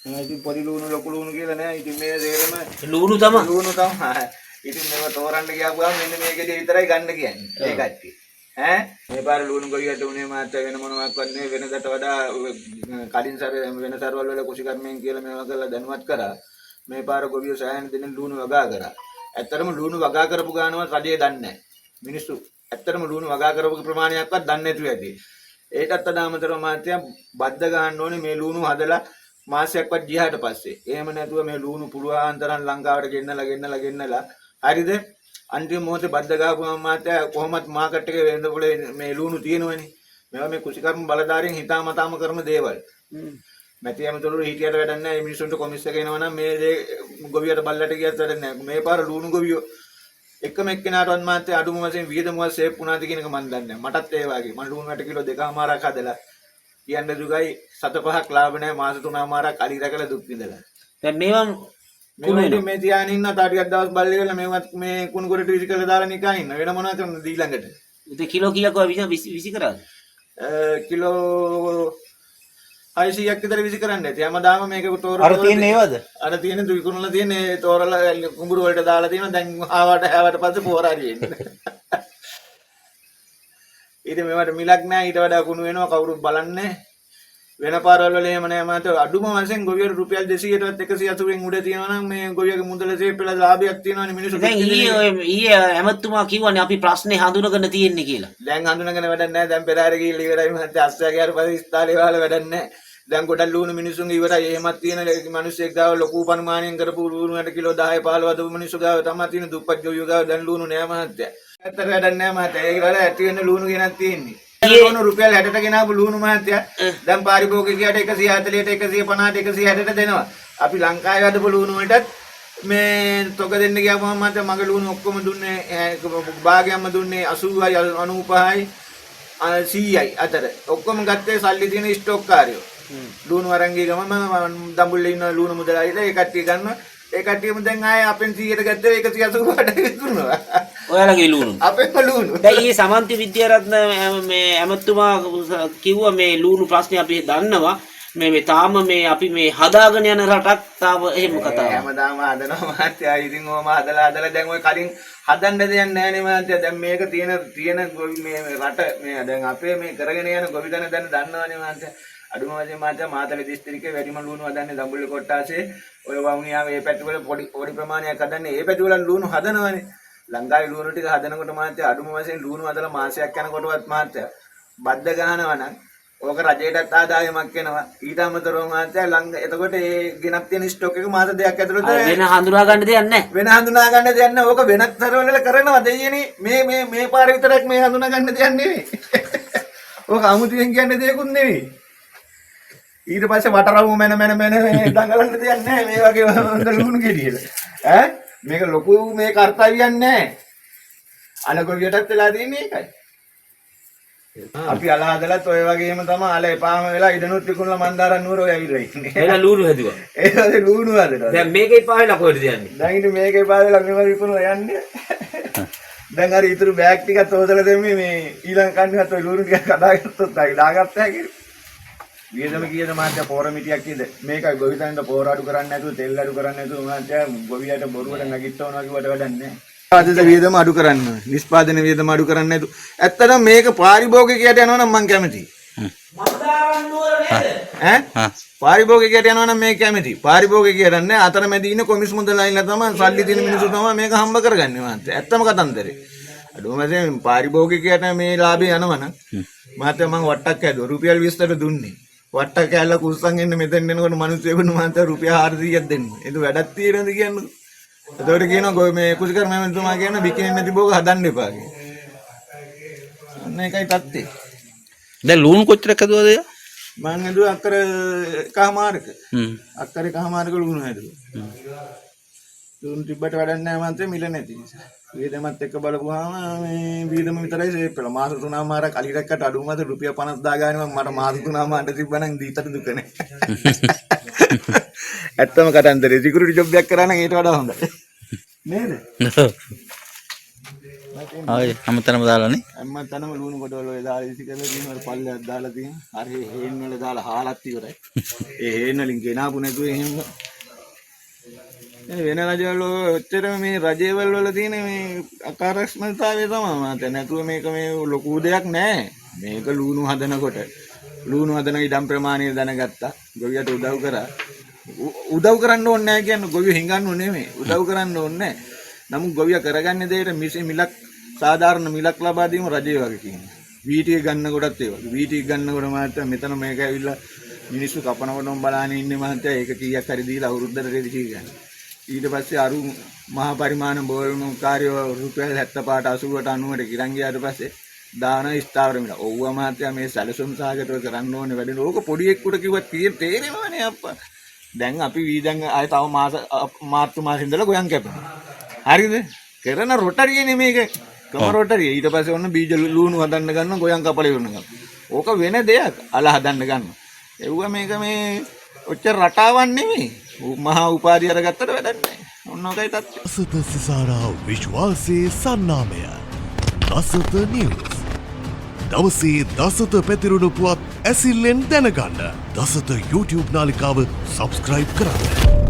ඉතින් පොඩි ලුණු ලොකු ලුණු කියලා නෑ. ඉතින් මේ දෙරම ලුණු තමයි. ලුණු තමයි. ඉතින් මේව තෝරන්න ගියාම මෙන්න මේකේ විතරයි ගන්න කියන්නේ. ඒ කට්ටිය. ඈ මේ පාර ලුණු ගොවියට උනේ මාත් වෙන මොනවාක්වත් නෙවෙයි වෙනකට වඩා කලින් සැර වෙන සැරවල වල කුසිකර්මයෙන් කියලා මේවා කරලා දැනුවත් කරා. මේ පාර ගොවිය සෑහෙන දෙනෙක් ලුණු වගා කරා. ඇත්තටම ලුණු වගා කරපු ගානවත් රජය දන්නේ නැහැ. මිනිස්සු ඇත්තටම ලුණු වගා කරපු ප්‍රමාණයක්වත් දන්නේ නැතුව ඇති. ඒකත් අදාමතරව මාත්‍යා බද්ද ගන්න ඕනේ මේ ලුණු හදලා මාසයක්වත් ගියාට පස්සේ. එහෙම නැතුව මේ ලුණු පුළුවන් තරම් ලංකාවට ගෙන්නලා හරිද? අන්තිම මොහොතේ බද්ද ගාපුවම මාත්‍යා කොහොමත් මාකට් එකේ වෙනද පොලේ මේ ලුණු තියෙනවනේ. මේවා මේ කුසිකර්ම බලධාරීන් හිතාමතාම කරන දේවල්. මැතියමතුළු හිටියට වැඩක් නැහැ. මේ මිනිස්සුන්ට කොමිස් එක එනවා නම් මේ දේ ගොවියට බල්ලට ගියත් වැඩක් නැහැ. මේ පාර ලුණු ගොවියෝ එකම එක්කෙනාටවත් මාත්‍යා අඩුම වශයෙන් වියදමුව සේව් වුණාද කියන එක මම දන්නේ නැහැ. මටත් ඒ වගේ. මම ලුණු වැට කිලෝ 2මාරක් හදලා කියන්නේ දුගයි 7-5ක් ලාභ නැහැ. මාස 3මාරක් අලි රැකලා දුක් විඳලා. දැන් මේවා මේ තියාගෙන ඉන්න තාටියක් දවස් බල්ලි කරලා මේවත් මේ කුණු කොටට විසි කරලා දාලා නිකන් ඉන්න. වෙන මොනවා කරන්නද ඊළඟට? ඉතින් කිලෝ කීයක් විසි කරාද? කිලෝ 600ක් විතර විසි කරන්න ඇති. හැමදාම මේක තෝරලා අර තියෙන්නේ ඒවද? අර තියෙන විකුණලා තියෙන ඒ තෝරලා කුඹුරු වලට දාලා තියෙනවා. දැන් ආවට පස්සේ පෝරාරි එන්නේ. ඉතින් මේවට මිලක් නැහැ. ඊට වඩා කුණු වෙනවා කවුරුත් බලන්නේ. වෙන පාරවල වල එහෙම නෑ මාත අඩුම වශයෙන් ගොවියට රුපියල් 200ටවත් 180න් උඩ තියෙනවා නම් මේ ගොවියගේ මුදල සේප්පෙලා ලාභයක් තියෙනවනේ මිනිස්සු. දැන් ඊයේ ඇමතුමා කිව්වනේ අපි ප්‍රශ්නේ හඳුනගෙන තියෙන්නේ කියලා. දැන් හඳුනගෙන වැඩක් නැහැ. දැන් පෙරහැර ගිහිල්ලා ඉවරයි මහත්තයා. අස්සයා ගියාට පස්සේ ස්ථාලේ වල වැඩක් නැහැ. දැන් ගොඩක් ලුණු මිනිස්සුන්ගේ ඉවරයි. එහෙමත් තියෙන මිනිස්සෙක් ගාව ලොකු පරිමාණයෙන් කරපු ලුණුකට කිලෝ 10 15 දු මිනිස්සු ගාව තමයි තියෙන දුප්පත් ගොවියෝ ගාව දැන් ලුණු නෑ මහත්තයා. ඇත්තට වැඩක් නැහැ මහත්තයා. ඒක වල ඇති වෙන ලුණු ගෙනත් තියෙන්නේ. ලුණු රුපියල් 60ට ගෙනාවු ලුණු මහත්තයා දැන් පාරිභෝගිකයට 140ට 150ට 160ට දෙනවා. අපි ලංකාවේ හදපු ලුණු වලටත් මේ තොග දෙන්න ගියාම මහත්තයා මගේ ලුණු ඔක්කොම දුන්නේ භාගයක්ම දුන්නේ 80යි 95යි 100යි අතර. ඔක්කොම ගත්තේ සල්ලි තියෙන ස්ටොක් කාර්යෝ. ලුණු අරන් ගිය ගමන් මම දඹුල්ලේ ඉන්න ලුණු මුදලාරිලා ඒ කට්ටිය ගන්නවා. ඒ කට්ටියම දැන් ආයේ අපෙන් 100ට ගත්තේ 180ට විකුණනවා. ඔයාලගේ ලුණු. අපේම ලුණු. දැන් ඊයේ සමන්ති විද්‍යාරත්න මේ ඇමතුමා කිව්වා මේ ලුණු ප්‍රශ්නේ අපි දන්නවා. මේ තාම මේ අපි මේ හදාගෙන යන රටක් තාම එහෙම කතාවක්. හැමදාම හදනවා මාත්‍යා. ඉතින් ඕම හදලා දැන් ඔය කලින් හදන්න දෙයක් නැහැ නේ මාත්‍යා. දැන් මේක තියෙන මේ රට මේ දැන් අපේ මේ කරගෙන යන ගොවිතැන දැන් දන්නවනේ මාත්‍යා. අඩුම වශයෙන් මාත්‍යා මාතලේ දිස්ත්‍රික්කේ වැඩිම ලුණු හදන්නේ දඹුල්ල කොට්ටාසේ. ඔය වවුනියාව මේ පැතිවල පොඩි ප්‍රමාණයක් හදන්නේ. ඒ පැතිවල ලුණු හදනවනේ. ලංකාවේ ලුණු ටික හදනකොට මාත්‍යා අඩුම වශයෙන් ලුණු හදලා මාසයක් යනකොටවත් මාත්‍යා බද්ද ගහනවා නම් ඕක රජයටත් ආදායමක් එනවා. ඊට අමතරව මාත්‍යා එතකොට ඒ ගෙනත් තියෙන ස්ටොක් එක මාස දෙකක් ඇතුළත වෙන හඳුනා ගන්න දෙයක් නැහැ. වෙන හඳුනා ගන්න දෙයක් නැහැ. ඕක වෙනත් තරවල කරනවා දෙයියනේ. මේ පාර විතරක් මේ හඳුනා ගන්න දෙයක් නෙවෙයි. ඕක අමුතුවෙන් කියන්නේ දෙයක්ුත් නෙවෙයි. ඊට පස්සේ වටරවුම මැන දඟලන්න දෙයක් නැහැ මේ වගේ හොඳ ලුණු ගෙඩියල. ඈ මේක ලොකු මේ කාර්යයක් නැහැ. අලගොවියටත් වෙලා තියෙන්නේ ඒකයි. අපි අල හදලත් ඔය වගේම තමයි අල එපාම වෙලා ඉදනුත් විකුණලා මන්දාරන් නුවර ඔය ඇවිල්ලා ඉන්නේ. එහෙනම් ලුණු හැදුවා. ඒකේ ලුණු හදනවා. දැන් මේක එපා වෙලා කොහෙද යන්නේ? දැන් ඉතින් මේක එපා වෙලා මේවා විකුණලා යන්නේ. දැන් හරි ඉතුරු බෑග් ටිකත් හොදලා දෙන්නේ මේ ඊළඟ කන්නේත් ඔය ලුණු ටික කඩාගත්තොත් ආයි දාගත්ත හැකි. වියදම කීයද මාත්‍යා පෝර මිටියක් කීයද? මේකයි ගොවිතැනට පෝර අඩු කරන්නේ නැතුව තෙල් අඩු කරන්නේ නැතුව මාත්‍යා ගොවියට බොරුවට නැගිටවනවා කිව්වට වැඩක් නැහැ. ආදද වියදම අඩු කරන්න ඕනේ. නිෂ්පාදන වියදම අඩු කරන්නේ නැතුව. ඇත්තටම මේක පාරිභෝගිකයට යනවා නම් මම කැමතියි. මන්දාරන් නුවර නේද? ඈ? පාරිභෝගිකයට යනවා නම් මේක කැමතියි. පාරිභෝගිකයට නැහැ. අතරමැදි ඉන්න කොමිස් මුදලායිලා තමයි සල්ලි දෙන මිනිස්සු තමයි මේක හම්බ කරගන්නේ මාත්‍යා. ඇත්තම කතන්දරේ. අඩුම වශයෙන් පාරිභෝගිකයට මේ ලාභය යනවනම් මාත්‍යා මම වට්ටක් ඇදුවා. රුපියල් 20ට දුන්නේ. වට්ට කැල්ල කුස්සන් එන්න මෙතෙන් එනකොට මිනිස්සුෙකුට මාත්‍යා රුපියල් 400ක් දෙන්න. ඒක වැඩක් තියෙනවද කියන්නේ? එතකොට කියනවා මේ කුසිකර්ම මැතිතුමා කියන බිකිනි නැති බෝග හදන්න එපා කියලා. අන්න ඒකයි තත්ත්වය. දැන් ලුණු කොච්චරක් හදුවද? මම හදුවා අක්කර එකමාරක. අක්කර එකමාරක ලුණු හදුවා. ලුණු තිබ්බට වැඩක් නැහැ මාත්‍යා මිල නැති නිසා. වියදමත් එක්ක බලපුවාම මේ වියදම විතරයි සේව් වෙලා. මාස 3මාරක් අලිරක්කට අඩුමද රුපියල් 50 ගානේ මට මාස 3මාරට තිබ්බනම් දීතට දුක නැහැ. ඇත්තම කතන්දරේ සිකියුරිටි ජොබ් එකක් කරා නම් ඊට වඩා හොඳයි. නේද? තියෙනවා. ආයේ හැමතැනම දාලානේ. හැමතැනම ලුණු කොටවල ඔය දාලා ඉසි කරලා තියෙනවා. පල්ලයක් දාලා තියෙනවා. හරි හේන් වල දාලා හාලත් ඉවරයි. ඒ හේන් වලින් ගෙනාපු නැතුව එහෙම වෙන රජවල ඔච්චර මේ රජේවල් වල තියෙන මේ අකාර්යක්ෂමතාවය තමයි මාත. නැතුව මේක මේ ලොකු දෙයක් නෑ. මේක ලුණු හදනකොට ලුණු හදන ඉඩම් ප්‍රමාණය දැනගත්තා. ගොවියට උදව් කරා. උදව් කරන්න ඕනේ නැහැ කියන්නේ ගොවිය හිඟන්න ඕනේ නෙමෙයි. උදව් කරන්න ඕනේ නැහැ. නමුත් ගොවිය කරගන්නේ දෙයට මිලක් සාධාරණ මිලක් ලබා දීම රජයේ වගේ කියනවා. වීටිය ගන්න කොටත් ඒ වගේ. වීටිය ගන්නකොට මහත්තයා මෙතන මේක ඇවිල්ලා මිනිස්සු කපනකොටම බලාගෙන ඉන්නේ මහත්තයා ඒක කීයක් හරි දීලා අවුරුද්දට රෙදි කී ගන්න. ඊට පස්සේ අරු මහා පරිමාණ බෝල්ණු කාර්යව රුපියල් 75ට 80ට 90ට ගිරන් ගියාට පස්සේ දාන ස්ථාවර මිල. ඔව්ව මහත්තයා මේ සැලසුම් සාගතව කරන්න ඕනේ වැඩේ. ඕක පොඩි එක්කුට කිව්වත් තේරෙනවනේ අප්පා. දැන් අපි වීදන් ආයේ තව මාර්තු මාසෙ ඉඳලා ගොයන් කැපෙනවා. හරිද? කරන රොටරියනේ මේක. කම රොටරිය. ඊට පස්සේ ඔන්න බීජ ලුණු හදන්න ගන්න ගොයන් කපල ඉවරන ගන්න. ඕක වෙන දෙයක්. අල හදන්න ගන්න. එව්වා මේක මේ ඔච්චර රටාවක් නෙමෙයි. මහා උපාධිය අරගත්තට වැඩක් නැහැ. ඔන්න ඔකයි තත්ත්වය. දසත සිසාරා විශ්වාසයේ සන්නාමය. දසත නිවුස්. දවසේ දසත පැතිරුණු පුවත් ඇසිල්ලෙන් දැනගන්න. දසත YouTube නාලිකාව සබස්ක්‍රයිබ් කරන්න.